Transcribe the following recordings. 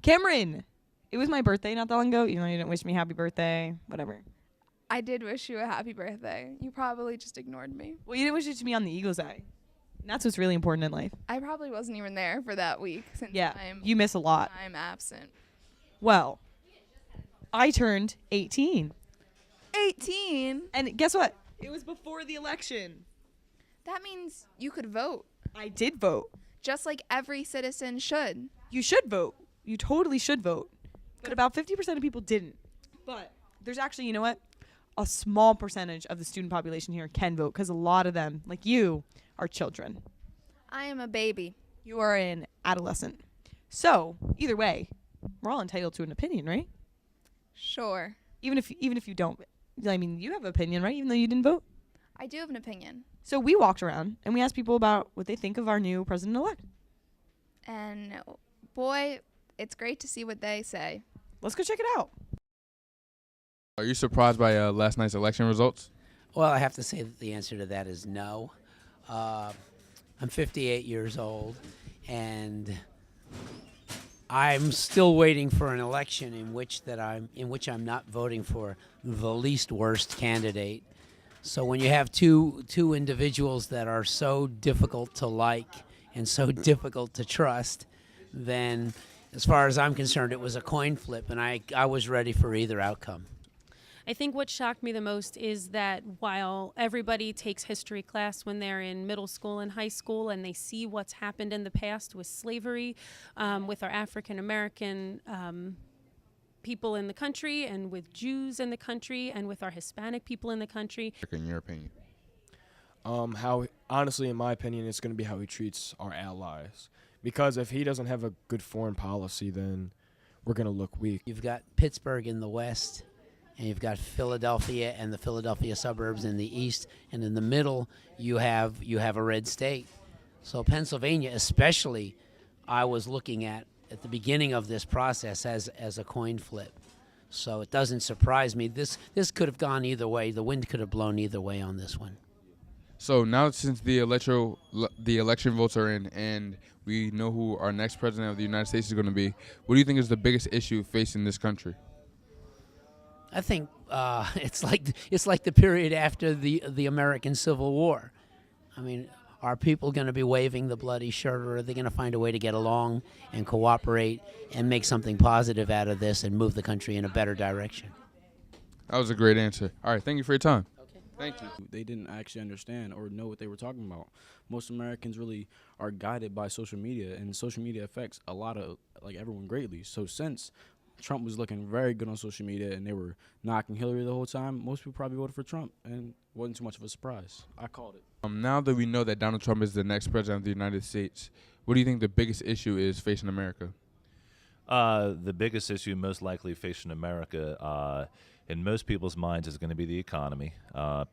Cameron, it was my birthday not that long ago. You know, you didn't wish me happy birthday, whatever. I did wish you a happy birthday. You probably just ignored me. Well, you didn't wish it to me on the Eagles Eye. And that's what's really important in life. I probably wasn't even there for that week since Yeah, you miss a lot. I'm absent. Well, I turned 18. 18? And guess what? It was before the election. That means you could vote. I did vote. Just like every citizen should. You should vote. You totally should vote. But about 50% of people didn't. But there's actually, you know what? A small percentage of the student population here can vote because a lot of them, like you, are children. I am a baby. You are an adolescent. So, either way, we're all entitled to an opinion, right? Sure. Even if you don't. I mean, you have an opinion, right? Even though you didn't vote? I do have an opinion. So we walked around and we asked people about what they think of our new president-elect. And boy, it's great to see what they say. Let's go check it out. Are you surprised by last night's election results? Well, I have to say that the answer to that is no. I'm 58 years old, and I'm still waiting for an election in which I'm not voting for the least worst candidate. So when you have two individuals that are so difficult to like and so difficult to trust, then as far as I'm concerned, it was a coin flip, and I was ready for either outcome. I think what shocked me the most is that while everybody takes history class when they're in middle school and high school and they see what's happened in the past with slavery, with our African American people in the country and with Jews in the country and with our Hispanic people in the country. In your opinion? Honestly, in my opinion, it's going to be how he treats our allies. Because if he doesn't have a good foreign policy, then we're going to look weak. You've got Pittsburgh in the west, and you've got Philadelphia and the Philadelphia suburbs in the east, and in the middle you have a red state. So Pennsylvania especially, I was looking at the beginning of this process as a coin flip. So it doesn't surprise me. This could have gone either way. The wind could have blown either way on this one. So now since the election votes are in and we know who our next president of the United States is going to be, what do you think is the biggest issue facing this country? I think it's like the period after the American Civil War. I mean, are people going to be waving the bloody shirt, or are they going to find a way to get along and cooperate and make something positive out of this and move the country in a better direction? That was a great answer. All right, thank you for your time. Okay. Thank you. They didn't actually understand or know what they were talking about. Most Americans really are guided by social media, and social media affects a lot of everyone greatly. So since Trump was looking very good on social media and they were knocking Hillary the whole time, most people probably voted for Trump, and it wasn't too much of a surprise. I called it. Now that we know that Donald Trump is the next president of the United States, what do you think the biggest issue is facing America? The biggest issue most likely facing America in most people's minds is going to be the economy.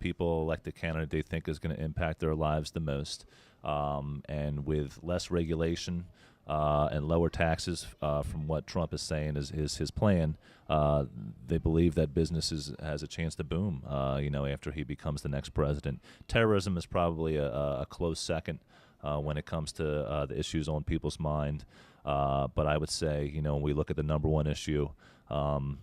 People elect the candidate they think is going to impact their lives the most. And with less regulation and lower taxes from what Trump is saying is his plan, they believe that business has a chance to boom, after he becomes the next president. Terrorism is probably a close second when it comes to the issues on people's mind. But I would say, when we look at the number one issue,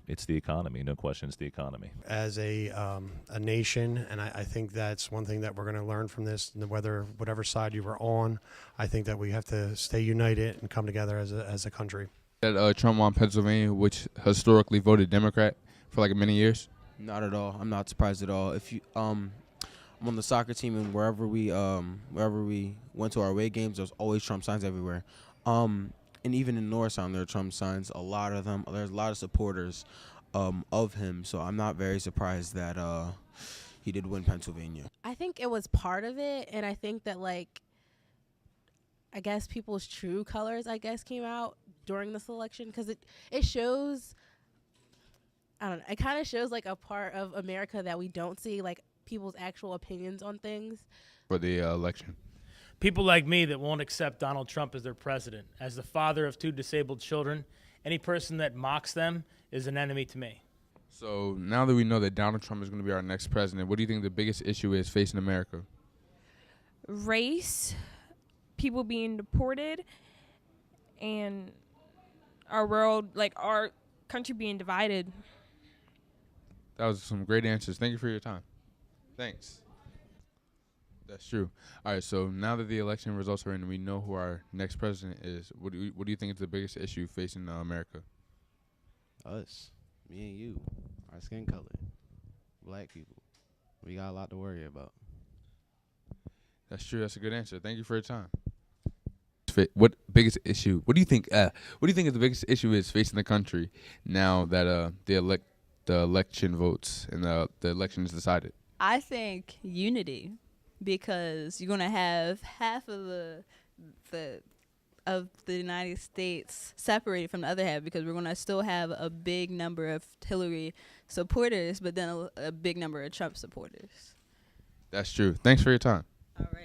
it's the economy. No question, it's the economy. As a nation, and I think that's one thing that we're going to learn from this, whatever side you were on, I think that we have to stay united and come together as a country. That Trump won Pennsylvania, which historically voted Democrat for many years? Not at all. I'm not surprised at all. If you, I'm on the soccer team, and wherever we went to our away games, there's always Trump signs everywhere. And even in Norristown, there are Trump signs. A lot of them. There's a lot of supporters of him. So I'm not very surprised that he did win Pennsylvania. I think it was part of it, and I think that I guess people's true colors came out during this election, because it shows. I don't know. It kind of shows a part of America that we don't see, people's actual opinions on things. For the election. People like me that won't accept Donald Trump as their president. As the father of 2 disabled children, any person that mocks them is an enemy to me. So now that we know that Donald Trump is going to be our next president, what do you think the biggest issue is facing America? Race, people being deported, and our world, like our country being divided. That was some great answers. Thank you for your time. Thanks. That's true. All right, so now that the election results are in and we know who our next president is, what do you think is the biggest issue facing America? Us, me and you, our skin color, black people. We got a lot to worry about. That's true. That's a good answer. Thank you for your time. What biggest issue? What do you think? What do you think is the biggest issue is facing the country now that the election votes and the election is decided? I think unity, because you're gonna have half of the United States separated from the other half, because we're gonna still have a big number of Hillary supporters, but then a big number of Trump supporters. That's true. Thanks for your time. All right.